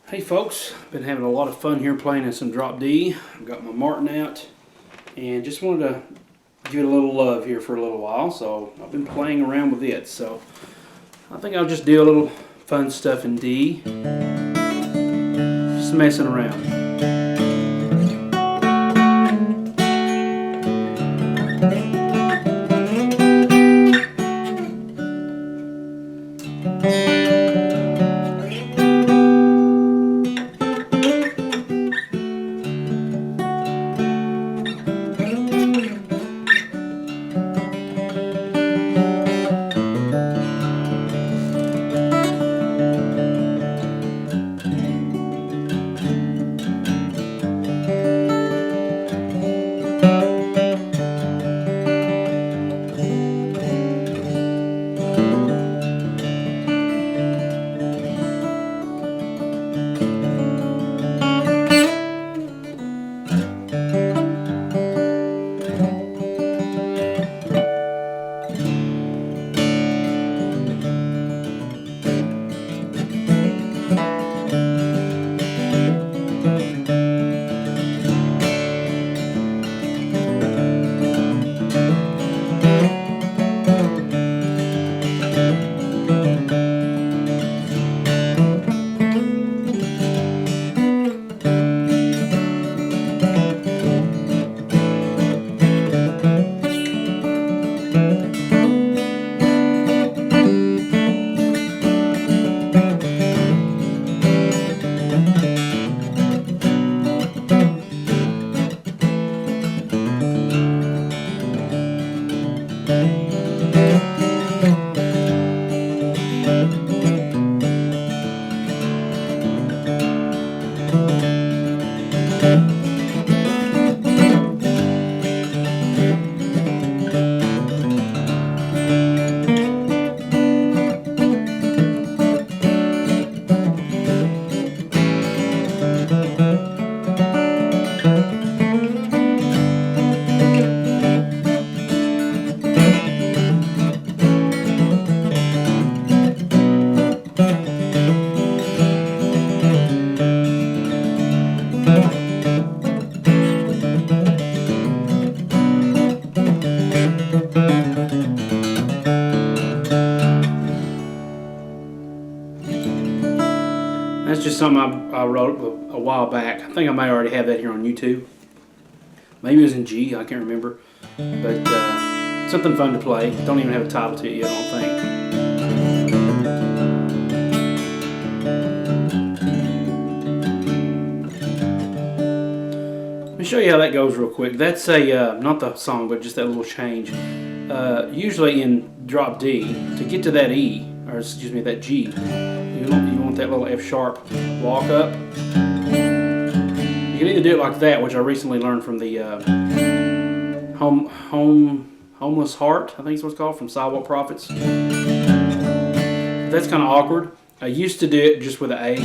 Hey folks, been having a lot of fun here playing in some drop D. I've got my Martin out and just wanted to give it a little love here for a little while, so I've been playing around with it. So I think I'll just do a little fun stuff in D, just messing around. That's just something I wrote a while back. I think I may already have that here on YouTube. Maybe it was in G, I can't remember. But something fun to play. Don't even have a title to it yet, I don't think. Let me show you how that goes real quick. That's a, not the song, but just that little change. Usually in drop D, to get to that E, or excuse me, that G, you want that little F sharp walk up. You can either do it like that, which I recently learned from the Homeless Heart, I think is what it's called, from Sidewalk Prophets. That's kind of awkward. I used to do it just with an A.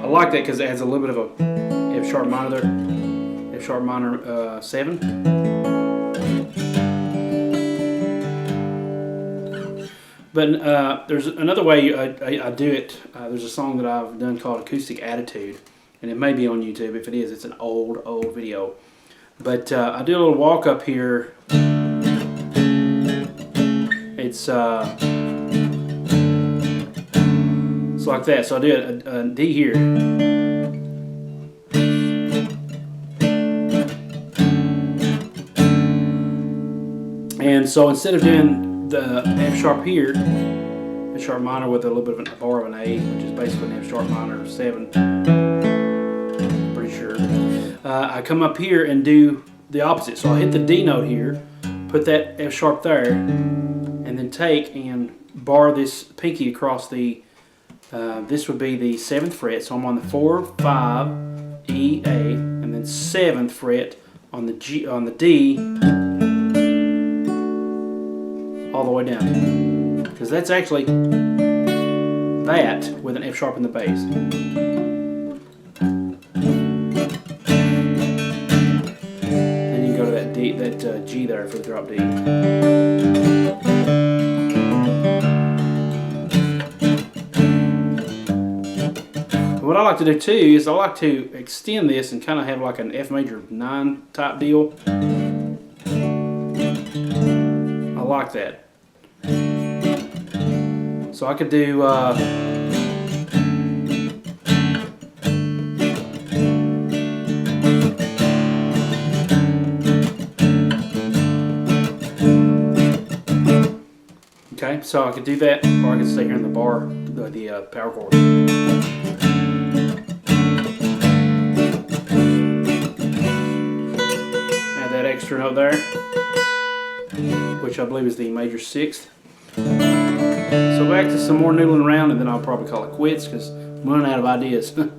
I like that because it adds a little bit of a F sharp minor there. F sharp minor 7. But there's another way I do it. There's a song that I've done called Acoustic Attitude, and it may be on YouTube. If it is, it's an old video. But I do a little walk up here. It's like that. So I do a D here. And so instead of doing the F sharp here, F sharp minor with a little bit of a bar of an A, which is basically an F sharp minor 7, pretty sure. I come up here and do the opposite. So I'll hit the D note here, put that F sharp there, and then take and bar this pinky across the, this would be the 7th fret. So I'm on the 4, 5, E, A, and then 7th fret on the G, on the D, all the way down, because that's actually that with an F sharp in the bass. Then you can go to that D, that G there for the drop D. what I like to do too is I like to extend this and kind of have like an F major 9 type deal. I like that. So I could do okay, so I could do that, or I could stay here in the bar, the power chord. Add that extra note there, which I believe is the major 6th. So back to some more noodling around, and then I'll probably call it quits because I'm running out of ideas. The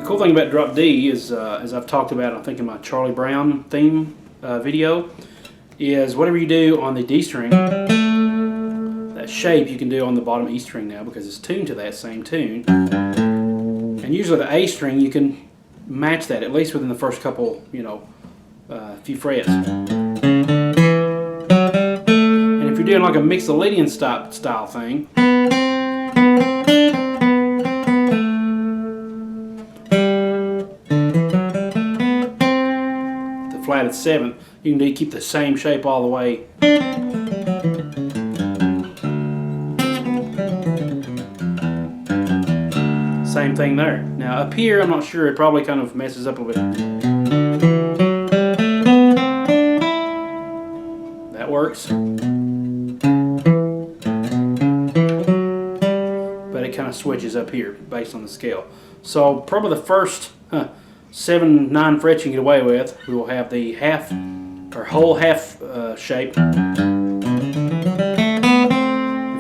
cool thing about drop D is, as I've talked about, I think in my Charlie Brown theme video, is whatever you do on the D string, that shape you can do on the bottom E string now because it's tuned to that same tune. And usually the A string you can match that at least within the first couple, few frets. And if you're doing like a Mixolydian style thing, flat at 7th, you can keep the same shape all the way. Same thing there. Now up here, I'm not sure, it probably kind of messes up a little bit. That works. But it kind of switches up here based on the scale. So probably the first 7, 9 frets you can get away with, we will have the half or whole half shape. If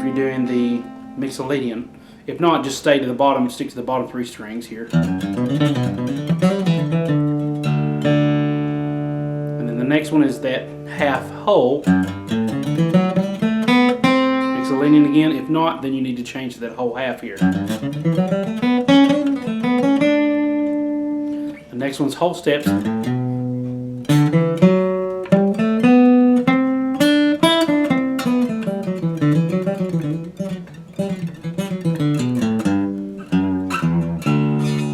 you're doing the Mixolydian, if not, just stay to the bottom, stick to the bottom 3 strings here. And then the next one is that half whole Mixolydian again. If not, then you need to change to that whole half here. The next one's whole steps.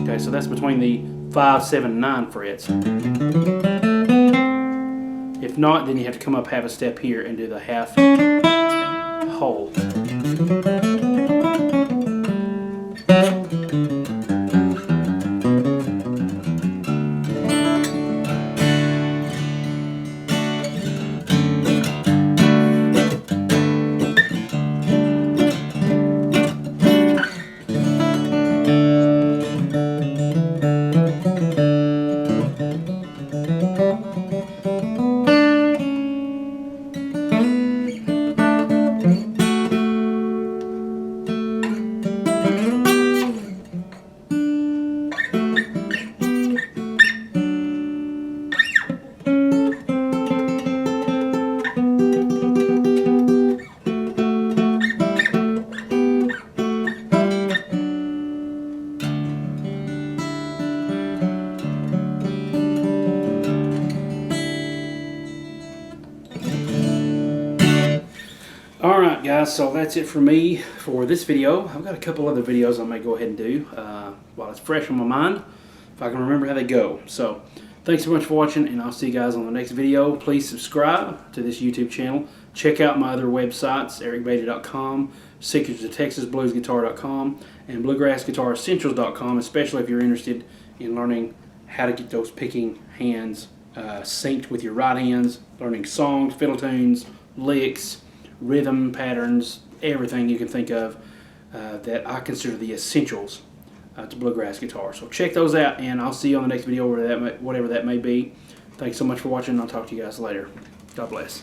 Okay, so that's between the 5, 7, 9 frets. If not, then you have to come up half a step here and do the half whole. Alright guys, so that's it for me for this video. I've got a couple other videos I may go ahead and do while it's fresh on my mind, if I can remember how they go. So, thanks so much for watching, and I'll see you guys on the next video. Please subscribe to this YouTube channel. Check out my other websites, ericbeatty.com, secretsofTexasBluesGuitar.com, and BluegrassGuitarEssentials.com, especially if you're interested in learning how to get those picking hands synced with your right hands, learning songs, fiddle tunes, licks, rhythm patterns, everything you can think of that I consider the essentials to bluegrass guitar. So check those out, and I'll see you on the next video, whatever that may be. Thanks so much for watching, and I'll talk to you guys later. God bless.